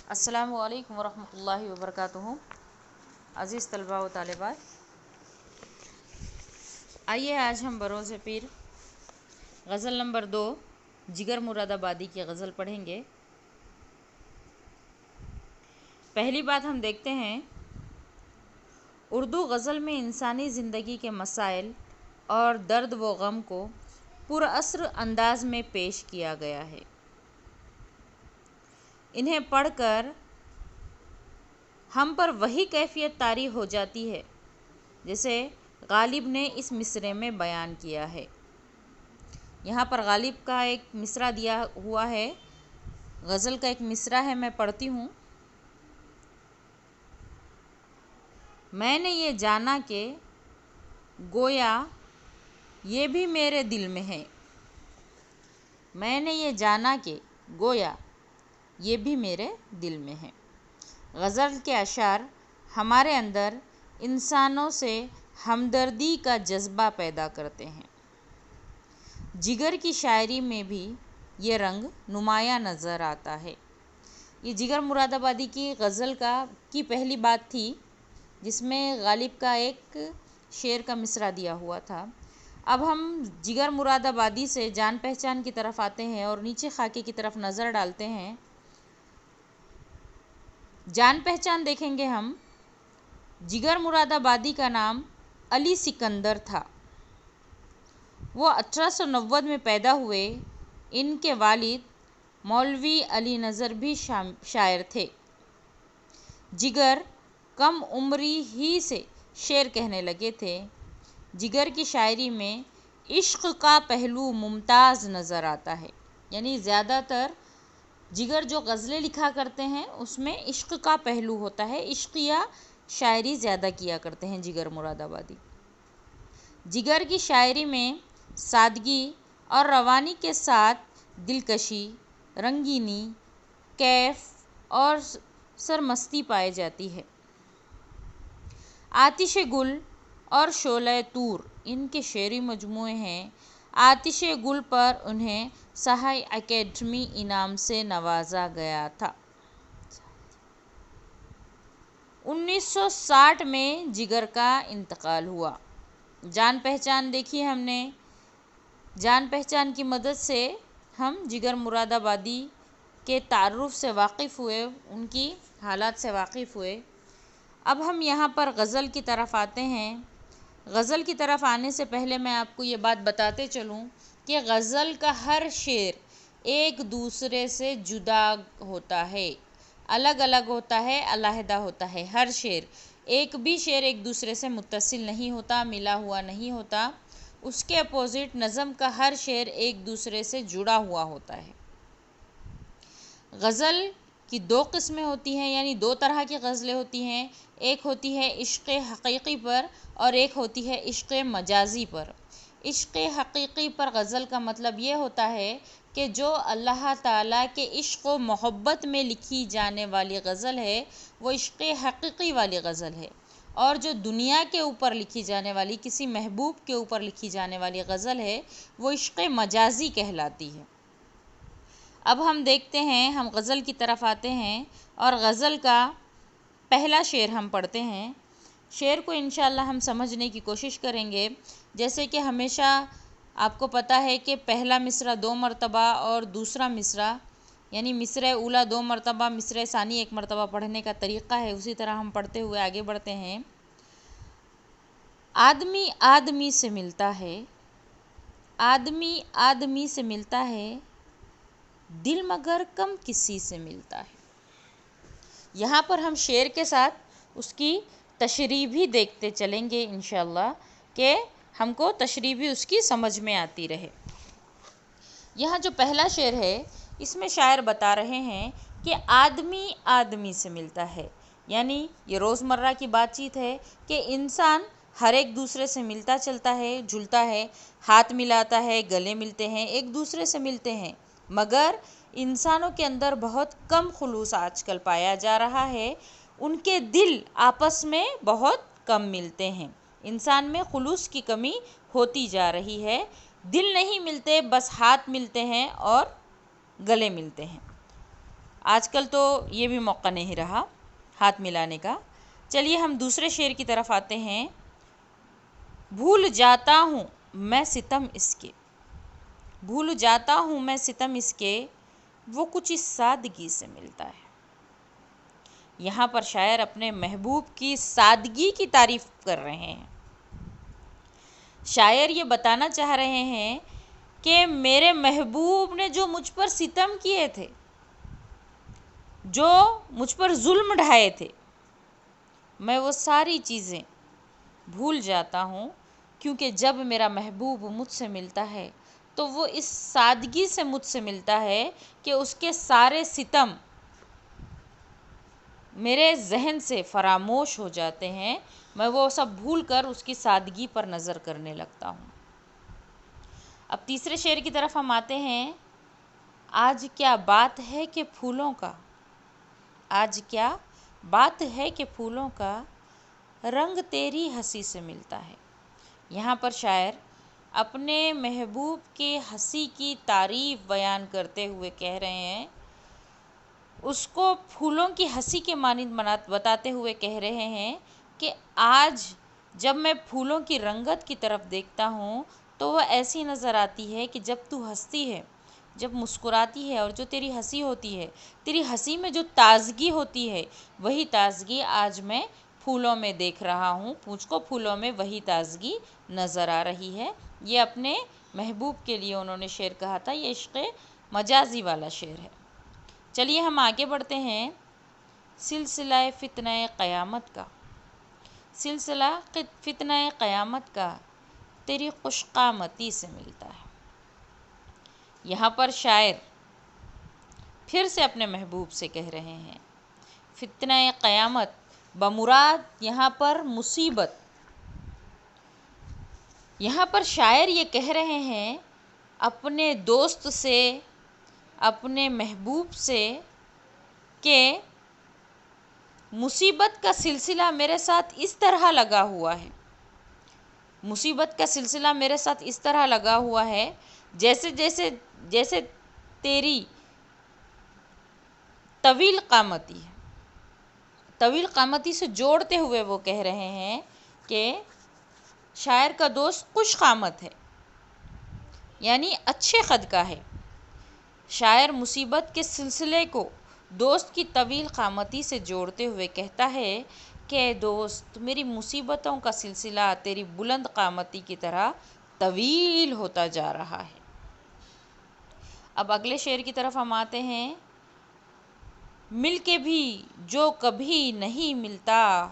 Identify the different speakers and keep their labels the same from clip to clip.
Speaker 1: السلام علیکم ورحمۃ اللہ وبرکاتہ۔ عزیز طلباء و طالبات، آئیے آج ہم بروز پیر غزل نمبر 2 جگر مراد آبادی کی غزل پڑھیں گے۔ پہلی بات ہم دیکھتے ہیں، اردو غزل میں انسانی زندگی کے مسائل اور درد و غم کو پراثر انداز میں پیش کیا گیا ہے۔ انہیں پڑھ کر ہم پر وہی کیفیت طاری ہو جاتی ہے جیسے غالب نے اس مصرعے میں بیان کیا ہے۔ یہاں پر غالب کا ایک مصرع دیا ہوا ہے، غزل کا ایک مصرع ہے، میں پڑھتی ہوں۔ میں نے یہ جانا کہ گویا یہ بھی میرے دل میں ہے، میں نے یہ جانا کہ گویا یہ بھی میرے دل میں ہے۔ غزل کے اشعار ہمارے اندر انسانوں سے ہمدردی کا جذبہ پیدا کرتے ہیں۔ جگر کی شاعری میں بھی یہ رنگ نمایاں نظر آتا ہے۔ یہ جگر مراد آبادی کی غزل کی پہلی بات تھی، جس میں غالب کا ایک شعر کا مصرع دیا ہوا تھا۔ اب ہم جگر مراد آبادی سے جان پہچان کی طرف آتے ہیں اور نیچے خاکے کی طرف نظر ڈالتے ہیں۔ جان پہچان دیکھیں گے ہم، جگر مراد آبادی کا نام علی سکندر تھا۔ وہ 1890 میں پیدا ہوئے۔ ان کے والد مولوی علی نذر بھی شاعر تھے۔ جگر کم عمری ہی سے شعر کہنے لگے تھے۔ جگر کی شاعری میں عشق کا پہلو ممتاز نظر آتا ہے، یعنی زیادہ تر جگر جو غزلیں لکھا کرتے ہیں اس میں عشق کا پہلو ہوتا ہے، عشقیہ شاعری زیادہ کیا کرتے ہیں جگر مراد آبادی۔ جگر کی شاعری میں سادگی اور روانی کے ساتھ دلکشی، رنگینی، کیف اور سرمستی پائی جاتی ہے۔ آتش گل اور شعلہ طور ان کے شعری مجموعے ہیں۔ آتش گل پر انہیں ساہی اکیڈمی انعام سے نوازا گیا تھا۔ 1960 میں جگر کا انتقال ہوا۔ جان پہچان دیکھی ہم نے، جان پہچان کی مدد سے ہم جگر مراد آبادی کے تعارف سے واقف ہوئے، ان کی حالات سے واقف ہوئے۔ اب ہم یہاں پر غزل کی طرف آتے ہیں۔ غزل کی طرف آنے سے پہلے میں آپ کو یہ بات بتاتے چلوں کہ غزل کا ہر شعر ایک دوسرے سے جدا ہوتا ہے، الگ الگ ہوتا ہے، علیحدہ ہوتا ہے۔ ہر شعر، ایک بھی شعر ایک دوسرے سے متصل نہیں ہوتا، ملا ہوا نہیں ہوتا۔ اس کے اپوزٹ نظم کا ہر شعر ایک دوسرے سے جڑا ہوا ہوتا ہے۔ غزل کی 2 قسمیں ہوتی ہیں، یعنی 2 طرح کی غزلیں ہوتی ہیں۔ ایک ہوتی ہے عشق حقیقی پر اور ایک ہوتی ہے عشق مجازی پر۔ عشق حقیقی پر غزل کا مطلب یہ ہوتا ہے کہ جو اللہ تعالیٰ کے عشق و محبت میں لکھی جانے والی غزل ہے وہ عشق حقیقی والی غزل ہے، اور جو دنیا کے اوپر لکھی جانے والی، کسی محبوب کے اوپر لکھی جانے والی غزل ہے وہ عشق مجازی کہلاتی ہے۔ اب ہم دیکھتے ہیں، ہم غزل کی طرف آتے ہیں اور غزل کا پہلا شعر ہم پڑھتے ہیں۔ شعر کو انشاءاللہ ہم سمجھنے کی کوشش کریں گے۔ جیسے کہ ہمیشہ آپ کو پتہ ہے کہ پہلا مصرع 2 مرتبہ اور دوسرا مصرع، یعنی مصرع اولا 2 مرتبہ، مصرع ثانی 1 مرتبہ پڑھنے کا طریقہ ہے، اسی طرح ہم پڑھتے ہوئے آگے بڑھتے ہیں۔ آدمی آدمی سے ملتا ہے، آدمی آدمی سے ملتا ہے، دل مگر کم کسی سے ملتا ہے۔ یہاں پر ہم شعر کے ساتھ اس کی تشریح بھی دیکھتے چلیں گے انشاءاللہ، کہ ہم کو تشریح بھی اس کی سمجھ میں آتی رہے۔ یہاں جو پہلا شعر ہے اس میں شاعر بتا رہے ہیں کہ آدمی آدمی سے ملتا ہے، یعنی یہ روزمرہ کی بات چیت ہے کہ انسان ہر ایک دوسرے سے ملتا چلتا ہے، جلتا ہے، ہاتھ ملاتا ہے، گلے ملتے ہیں، ایک دوسرے سے ملتے ہیں، مگر انسانوں کے اندر بہت کم خلوص آج کل پایا جا رہا ہے۔ ان کے دل آپس میں بہت کم ملتے ہیں، انسان میں خلوص کی کمی ہوتی جا رہی ہے، دل نہیں ملتے، بس ہاتھ ملتے ہیں اور گلے ملتے ہیں۔ آج کل تو یہ بھی موقع نہیں رہا ہاتھ ملانے کا۔ چلیے ہم دوسرے شعر کی طرف آتے ہیں۔ بھول جاتا ہوں میں ستم اس کے، بھول جاتا ہوں میں ستم اس کے، وہ کچھ اس سادگی سے ملتا ہے۔ یہاں پر شاعر اپنے محبوب کی سادگی کی تعریف کر رہے ہیں۔ شاعر یہ بتانا چاہ رہے ہیں کہ میرے محبوب نے جو مجھ پر ستم کیے تھے، جو مجھ پر ظلم ڈھائے تھے، میں وہ ساری چیزیں بھول جاتا ہوں، کیونکہ جب میرا محبوب مجھ سے ملتا ہے تو وہ اس سادگی سے مجھ سے ملتا ہے کہ اس کے سارے ستم میرے ذہن سے فراموش ہو جاتے ہیں، میں وہ سب بھول کر اس کی سادگی پر نظر کرنے لگتا ہوں۔ اب تیسرے شعر کی طرف ہم آتے ہیں۔ آج کیا بات ہے کہ پھولوں کا، آج کیا بات ہے کہ پھولوں کا، رنگ تیری ہنسی سے ملتا ہے۔ یہاں پر شاعر اپنے محبوب کے ہنسی کی تعریف بیان کرتے ہوئے کہہ رہے ہیں، اس کو پھولوں کی ہنسی کے مانند بتاتے ہوئے کہہ رہے ہیں کہ آج جب میں پھولوں کی رنگت کی طرف دیکھتا ہوں تو وہ ایسی نظر آتی ہے کہ جب تو ہنستی ہے، جب مسکراتی ہے، اور جو تیری ہنسی ہوتی ہے، تیری ہنسی میں جو تازگی ہوتی ہے، وہی تازگی آج میں پھولوں میں دیکھ رہا ہوں، مجھ کو پھولوں میں وہی تازگی نظر آ رہی ہے۔ یہ اپنے محبوب کے لیے انہوں نے شعر کہا تھا، یہ عشق مجازی والا شعر ہے۔ چلیے ہم آگے بڑھتے ہیں۔ سلسلہ فتنہ قیامت کا، سلسلہ فتنہ قیامت کا تیری خوش قامتی سے ملتا ہے۔ یہاں پر شاعر پھر سے اپنے محبوب سے کہہ رہے ہیں، فتنہ قیامت بمراد یہاں پر مصیبت۔ یہاں پر شاعر یہ کہہ رہے ہیں اپنے دوست سے، اپنے محبوب سے کہ مصیبت کا سلسلہ میرے ساتھ اس طرح لگا ہوا ہے، مصیبت کا سلسلہ میرے ساتھ اس طرح لگا ہوا ہے جیسے تیری طویل قامتی ہے۔ طویل قامتی سے جوڑتے ہوئے وہ کہہ رہے ہیں کہ شاعر کا دوست خوش قامت ہے، یعنی اچھے قد کا ہے۔ شاعر مصیبت کے سلسلے کو دوست کی طویل قامتی سے جوڑتے ہوئے کہتا ہے کہ اے دوست، میری مصیبتوں کا سلسلہ تیری بلند قامتی کی طرح طویل ہوتا جا رہا ہے۔ اب اگلے شعر کی طرف ہم آتے ہیں۔ مل کے بھی جو کبھی نہیں ملتا،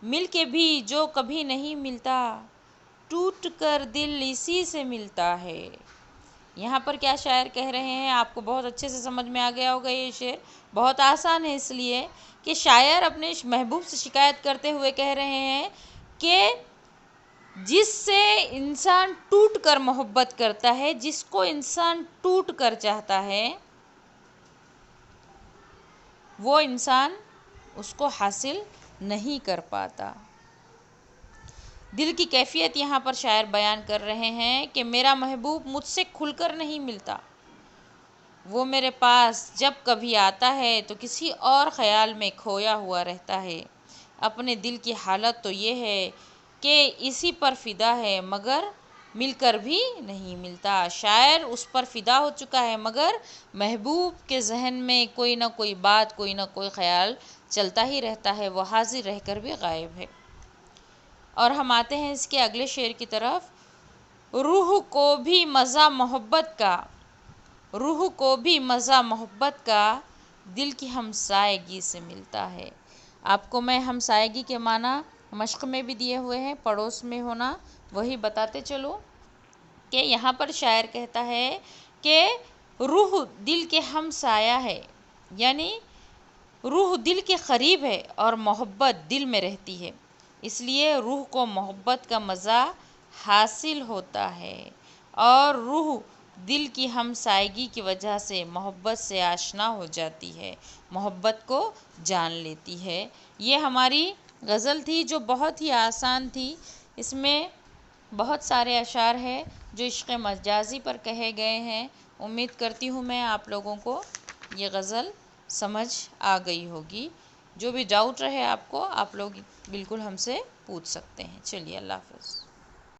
Speaker 1: مل کے بھی جو کبھی نہیں ملتا، ٹوٹ کر دل اسی سے ملتا ہے۔ یہاں پر کیا شاعر کہہ رہے ہیں، آپ کو بہت اچھے سے سمجھ میں آ گیا ہوگا۔ یہ شعر بہت آسان ہے، اس لیے کہ شاعر اپنے محبوب سے شکایت کرتے ہوئے کہہ رہے ہیں کہ جس سے انسان ٹوٹ کر محبت کرتا ہے، جس کو انسان ٹوٹ کر چاہتا ہے، وہ انسان اس کو حاصل نہیں کر پاتا۔ دل کی کیفیت یہاں پر شاعر بیان کر رہے ہیں کہ میرا محبوب مجھ سے کھل کر نہیں ملتا، وہ میرے پاس جب کبھی آتا ہے تو کسی اور خیال میں کھویا ہوا رہتا ہے۔ اپنے دل کی حالت تو یہ ہے کہ اسی پر فدا ہے، مگر مل کر بھی نہیں ملتا۔ شاعر اس پر فدا ہو چکا ہے، مگر محبوب کے ذہن میں کوئی نہ کوئی بات، کوئی نہ کوئی خیال چلتا ہی رہتا ہے، وہ حاضر رہ کر بھی غائب ہے۔ اور ہم آتے ہیں اس کے اگلے شعر کی طرف۔ روح کو بھی مزہ محبت کا، روح کو بھی مزہ محبت کا، دل کی ہمسائیگی سے ملتا ہے۔ آپ کو میں ہمسائیگی کے معنی مشق میں بھی دیے ہوئے ہیں، پڑوس میں ہونا، وہی بتاتے چلو کہ یہاں پر شاعر کہتا ہے کہ روح دل کے ہمسایہ ہے، یعنی روح دل کے قریب ہے اور محبت دل میں رہتی ہے، اس لیے روح کو محبت کا مزہ حاصل ہوتا ہے، اور روح دل کی ہمسائیگی کی وجہ سے محبت سے آشنا ہو جاتی ہے، محبت کو جان لیتی ہے۔ یہ ہماری غزل تھی جو بہت ہی آسان تھی، اس میں بہت سارے اشعار ہیں جو عشق مجازی پر کہے گئے ہیں۔ امید کرتی ہوں میں آپ لوگوں کو یہ غزل سمجھ آ گئی ہوگی۔ جو بھی ڈاؤٹ رہے آپ کو، آپ لوگ بالکل ہم سے پوچھ سکتے ہیں۔ چلیے، اللہ حافظ۔